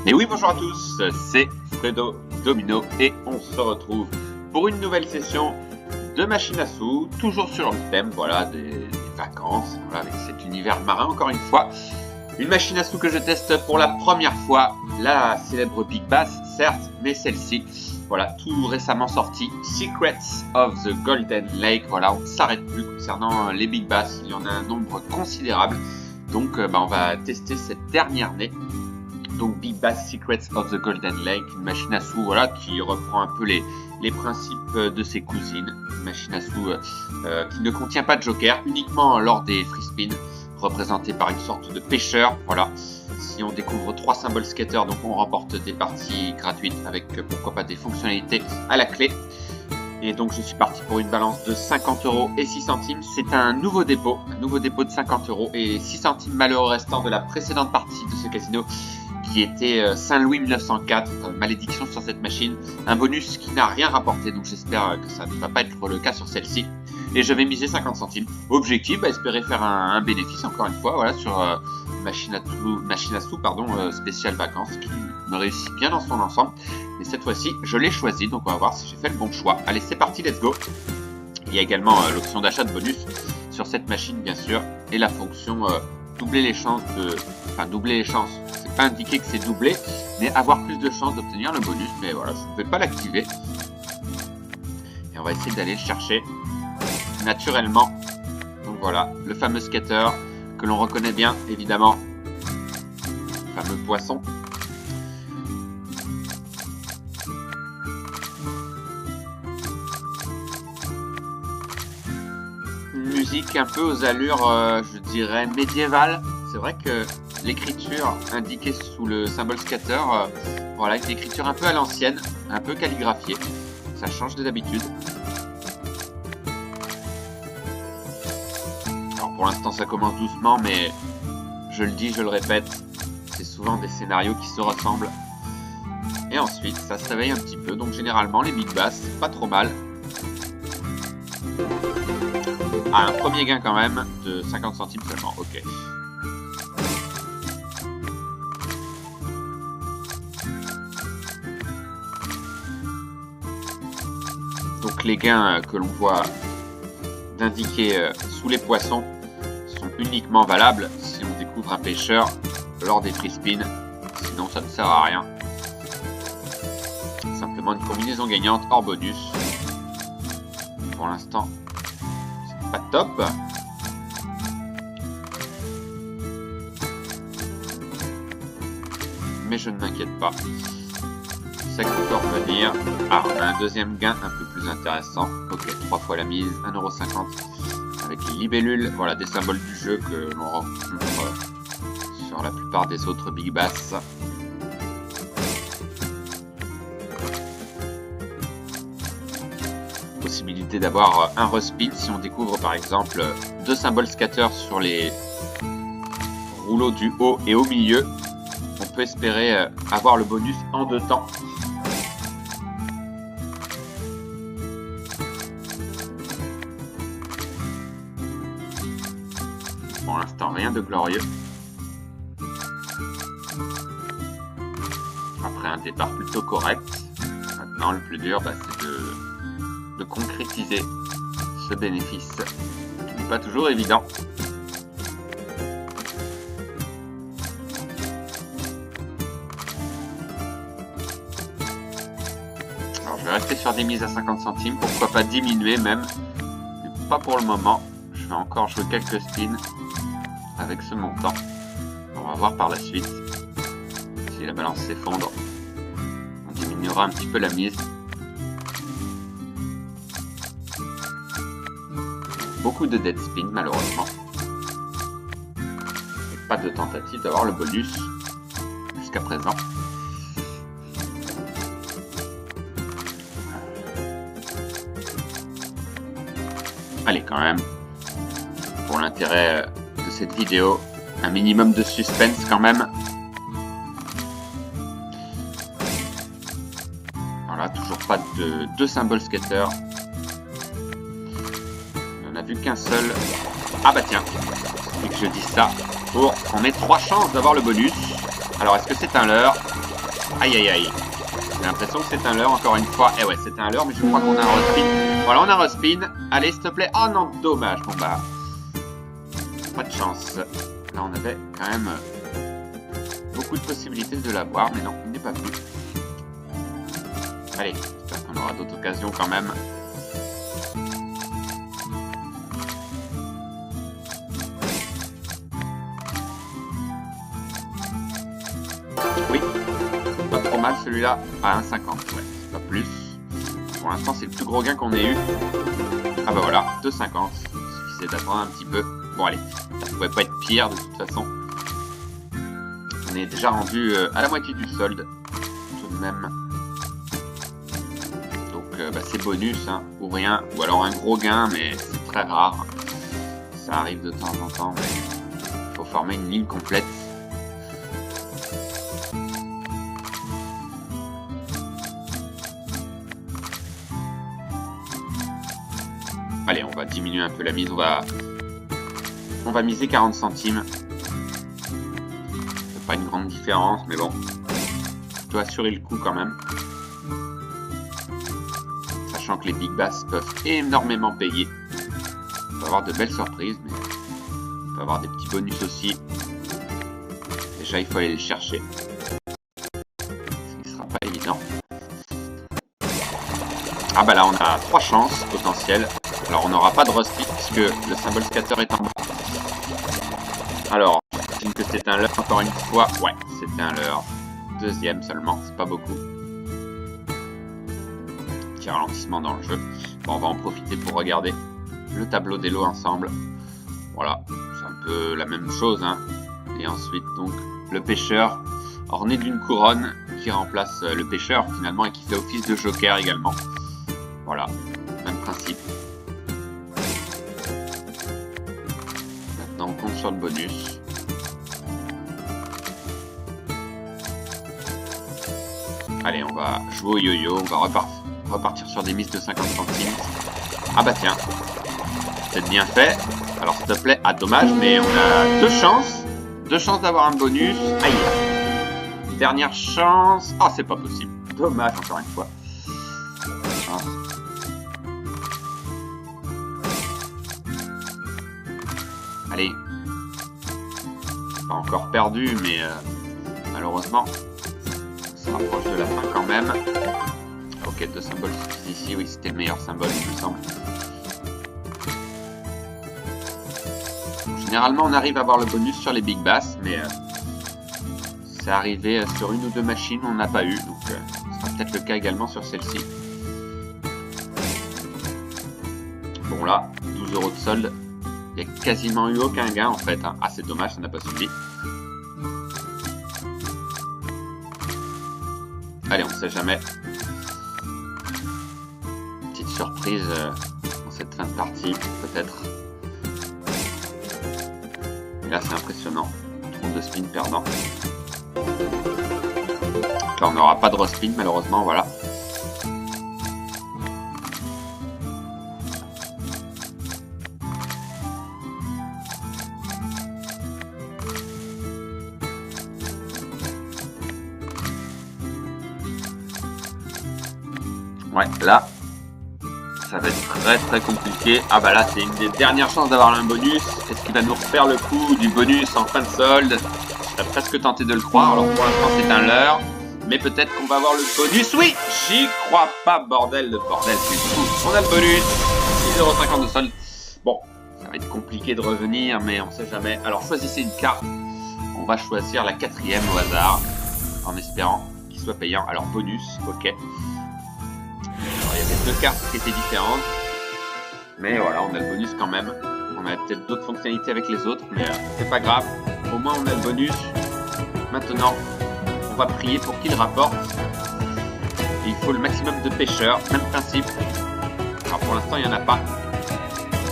Et oui, bonjour à tous, c'est Fredo Domino et on se retrouve pour une nouvelle session de machine à sous, toujours sur le thème des vacances, avec cet univers marin encore une fois. Une machine à sous que je teste pour la première fois, la célèbre Big Bass, certes, mais celle-ci, tout récemment sortie, Secrets of the Golden Lake. On ne s'arrête plus concernant les Big Bass, il y en a un nombre considérable, donc on va tester cette dernière née. Donc Big Bass Secrets of the Golden Lake, une machine à sous qui reprend un peu les principes de ses cousines. Une machine à sous qui ne contient pas de joker, uniquement lors des free spins, représentée par une sorte de pêcheur. Si on découvre 3 symboles skater, donc on remporte des parties gratuites avec pourquoi pas des fonctionnalités à la clé. Et donc je suis parti pour une balance de 50€ et 6 centimes. C'est un nouveau dépôt de 50€ et 6 centimes malheureux restant de la précédente partie de ce casino, qui était Saint-Louis 1904, malédiction sur cette machine, un bonus qui n'a rien rapporté, donc j'espère que ça ne va pas être le cas sur celle-ci. Et je vais miser 50 centimes. Objectif, espérer faire un bénéfice encore une fois, sur machine à sous, spéciale vacances, qui me réussit bien dans son ensemble. Et cette fois-ci, je l'ai choisi, donc on va voir si j'ai fait le bon choix. Allez, c'est parti, let's go. Il y a également l'option d'achat de bonus sur cette machine, bien sûr, et la fonction doubler les chances doubler les chances. C'est pas indiqué que c'est doublé, mais avoir plus de chances d'obtenir le bonus. Mais je ne vais pas l'activer. Et on va essayer d'aller le chercher naturellement. Donc le fameux skater que l'on reconnaît bien, évidemment. Le fameux poisson. Une musique un peu aux allures, je dirais, médiévales. C'est vrai que l'écriture indiquée sous le symbole scatter, une écriture un peu à l'ancienne, un peu calligraphiée. Ça change de d'habitude. Alors pour l'instant ça commence doucement, mais je le dis, je le répète, c'est souvent des scénarios qui se ressemblent. Et ensuite ça se réveille un petit peu, donc généralement les Big Bass, pas trop mal. Un premier gain quand même de 50 centimes seulement, ok. Donc les gains que l'on voit d'indiquer sous les poissons sont uniquement valables si on découvre un pêcheur lors des free spins, sinon ça ne sert à rien. Simplement une combinaison gagnante hors bonus. Pour l'instant, c'est pas top. Mais je ne m'inquiète pas. Ça peut revenir. On a un deuxième gain un peu plus intéressant. Ok, 3 fois la mise, 1,50€ avec les libellules, des symboles du jeu que l'on rencontre sur la plupart des autres Big Bass. Possibilité d'avoir un respin si on découvre par exemple 2 symboles scatter sur les rouleaux du haut et au milieu. On peut espérer avoir le bonus en 2 temps. Pour l'instant, rien de glorieux. Après un départ plutôt correct. Maintenant, le plus dur, c'est de concrétiser ce bénéfice, qui n'est pas toujours évident. Alors, je vais rester sur des mises à 50 centimes, pourquoi pas diminuer même, mais pas pour le moment. Je vais encore jouer quelques spins avec ce montant. On va voir par la suite si la balance s'effondre. On diminuera un petit peu la mise. Beaucoup de dead spin malheureusement. Et pas de tentative d'avoir le bonus jusqu'à présent. Allez, quand même, pour l'intérêt de cette vidéo, un minimum de suspense quand même. Toujours pas de 2 symboles skater. On n'en a vu qu'un seul. Ah bah tiens, et que je dis ça pour qu'on ait 3 chances d'avoir le bonus. Alors est-ce que c'est un leurre? Aïe aïe aïe. J'ai l'impression que c'est un leurre encore une fois. Eh ouais, c'est un leurre, mais je crois qu'on a un respin. Voilà, on a un respin. Allez, s'il te plaît. Oh non, dommage. Bon bah, pas de chance. Là, on avait quand même beaucoup de possibilités de l'avoir, mais non, il n'est pas venu. Allez, j'espère qu'on aura d'autres occasions quand même. Oui, pas trop mal celui-là. À 1,50, ouais, pas plus. Pour l'instant, c'est le plus gros gain qu'on ait eu. Ah bah voilà, 2,50. Il suffisait d'attendre un petit peu. Bon allez, ça pouvait pas être pire de toute façon. On est déjà rendu à la moitié du solde, tout de même. Donc bah, c'est bonus, hein, ou rien, ou alors un gros gain, mais c'est très rare. Ça arrive de temps en temps, mais il faut former une ligne complète. Allez, on va diminuer un peu la mise, on va miser 40 centimes. C'est pas une grande différence, mais bon, je dois assurer le coup quand même. Sachant que les big bass peuvent énormément payer. On peut avoir de belles surprises, mais on peut avoir des petits bonus aussi. Déjà, il faut aller les chercher. Ce qui sera pas évident. Ah bah là, on a 3 chances potentielles. Alors, on n'aura pas de roast pick puisque le symbole scatter est en bas. Alors, j'imagine que c'est un leurre encore une fois. Ouais, c'était un leurre. Deuxième seulement, c'est pas beaucoup. Petit ralentissement dans le jeu. Bon, on va en profiter pour regarder le tableau des lots ensemble. Voilà, c'est un peu la même chose, hein. Et ensuite, donc, le pêcheur orné d'une couronne qui remplace le pêcheur finalement et qui fait office de joker également. Voilà, même principe. Maintenant, on compte sur le bonus. Allez, on va jouer au yo-yo, on va repartir sur des mises de 50 centimes. Ah bah tiens, c'est bien fait. Alors s'il te plaît, ah dommage, mais on a 2 chances d'avoir un bonus. Aïe. Dernière chance. Oh, c'est pas possible. Dommage encore une fois. Ah. Allez. Pas encore perdu, mais malheureusement, on se rapproche de la fin quand même. Ok, 2 symboles ici. Oui, c'était le meilleur symbole, il me semble. Généralement, on arrive à avoir le bonus sur les big bass, mais c'est arrivé sur une ou 2 machines, on n'a pas eu, donc ce sera peut-être le cas également sur celle-ci. Bon là, 12 € de solde, il n'y a quasiment eu aucun gain en fait, hein. Ah c'est dommage, ça n'a pas suffi. Allez, on ne sait jamais. Petite surprise dans cette fin de partie, peut-être. Et là, c'est impressionnant. Trop de spin perdant. Là, on n'aura pas de respin, malheureusement, voilà. Ouais, là, ça va être très compliqué. Ah bah là, c'est une des dernières chances d'avoir un bonus. Est-ce qu'il va nous refaire le coup du bonus en fin de solde? J'ai presque tenté de le croire. Alors pour l'instant, c'est un leurre. Mais peut-être qu'on va avoir le bonus. Oui, j'y crois pas, bordel de bordel. C'est fou. On a le bonus. 6,50 € de solde. Bon, ça va être compliqué de revenir, mais on sait jamais. Alors choisissez une carte. On va choisir la 4e au hasard, en espérant qu'il soit payant. Alors bonus, ok. Alors, il y avait 2 cartes qui étaient différentes. Mais voilà, on a le bonus quand même. On a peut-être d'autres fonctionnalités avec les autres, mais c'est pas grave. Au moins, on a le bonus. Maintenant, on va prier pour qu'il rapporte. Et il faut le maximum de pêcheurs. Même principe. Alors, pour l'instant, il n'y en a pas.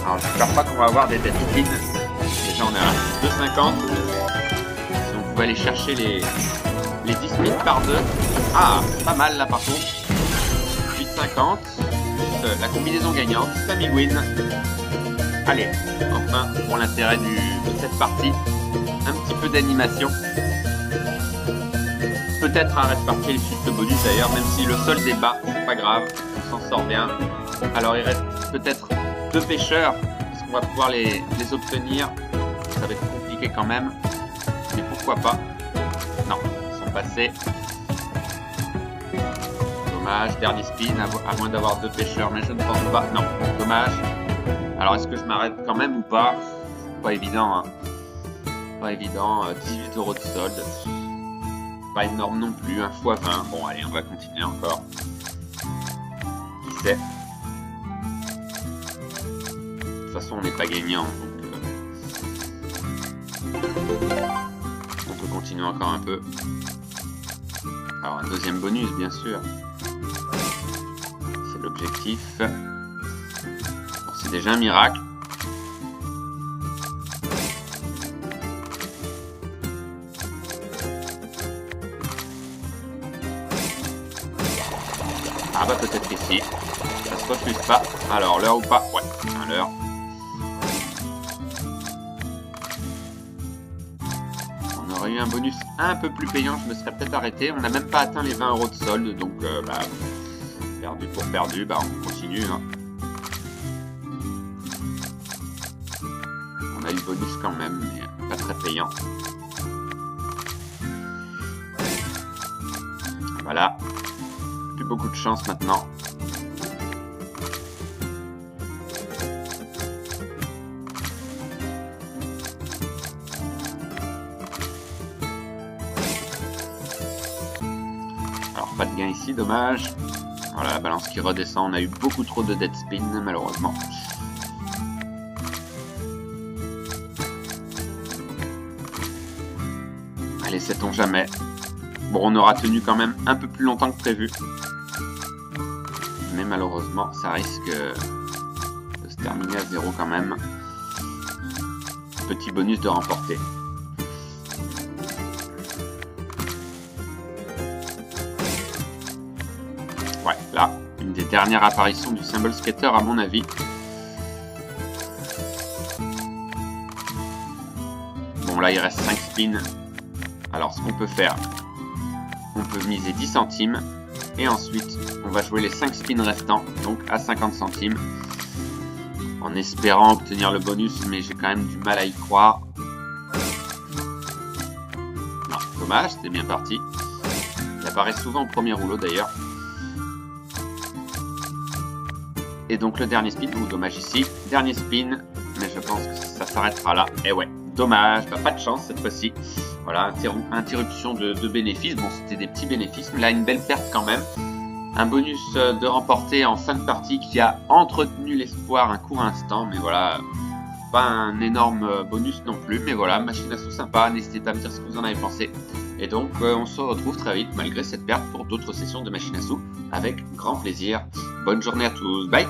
Alors, j'espère pas qu'on va avoir des dead spins. Déjà, on est à 2,50. Si on pouvait aller chercher les 10 spins par 2. Ah, pas mal là par contre. 8,50. La combinaison gagnante, Family Win. Allez, enfin, pour l'intérêt de cette partie, un petit peu d'animation. peut-être à répartir les suites de bonus d'ailleurs, même si le solde est bas, c'est pas grave, on s'en sort bien. Alors il reste peut-être 2 pêcheurs, est-ce qu'on va pouvoir les obtenir? Ça va être compliqué quand même, mais pourquoi pas? Non, ils sont passés. Dommage, dernier spin, à moins d'avoir 2 pêcheurs, mais je ne pense pas. Non, dommage. Alors est-ce que je m'arrête quand même ou pas? Pas évident, hein. Pas évident, 18 € de solde. Pas énorme non plus, 1 x 20. Bon allez, on va continuer encore. Qui sait? De toute façon, on n'est pas gagnant, donc on peut continuer encore un peu. Alors un deuxième bonus, bien sûr. C'est l'objectif. Bon, c'est déjà un miracle. Ah bah peut-être qu'ici, ça se refuse pas. Alors l'heure ou pas? Ouais, à l'heure. On aurait eu un bonus un peu plus payant, je me serais peut-être arrêté. On n'a même pas atteint les 20 € de solde, donc bah, perdu pour perdu, bah on continue. Hein. On a eu le bonus quand même, mais pas très payant. Voilà. Plus beaucoup de chance maintenant. Alors pas de gain ici, dommage. Voilà la balance qui redescend. On a eu beaucoup trop de dead spin malheureusement. Allez, sait-on jamais. Bon, on aura tenu quand même un peu plus longtemps que prévu. Mais malheureusement, ça risque de se terminer à 0 quand même. Petit bonus de remporter. Ouais, là, une des dernières apparitions du Symbol Skater à mon avis. Bon, là, il reste 5 spins. Alors, ce qu'on peut faire, on peut miser 10 centimes. Et ensuite, on va jouer les 5 spins restants, donc à 50 centimes. En espérant obtenir le bonus, mais j'ai quand même du mal à y croire. Non, dommage, c'était bien parti. Il apparaît souvent au premier rouleau d'ailleurs. Et donc le dernier spin, ou dommage ici, dernier spin, mais je pense que ça s'arrêtera là. Et ouais, dommage, bah, pas de chance cette fois-ci. Voilà, interruption de bénéfices. Bon, c'était des petits bénéfices, mais là, une belle perte quand même. Un bonus de remporter en fin de partie qui a entretenu l'espoir un court instant. Mais voilà, pas un énorme bonus non plus. Mais voilà, machine à sous sympa. N'hésitez pas à me dire ce que vous en avez pensé. Et donc, on se retrouve très vite, malgré cette perte, pour d'autres sessions de machine à sous, avec grand plaisir. Bonne journée à tous. Bye!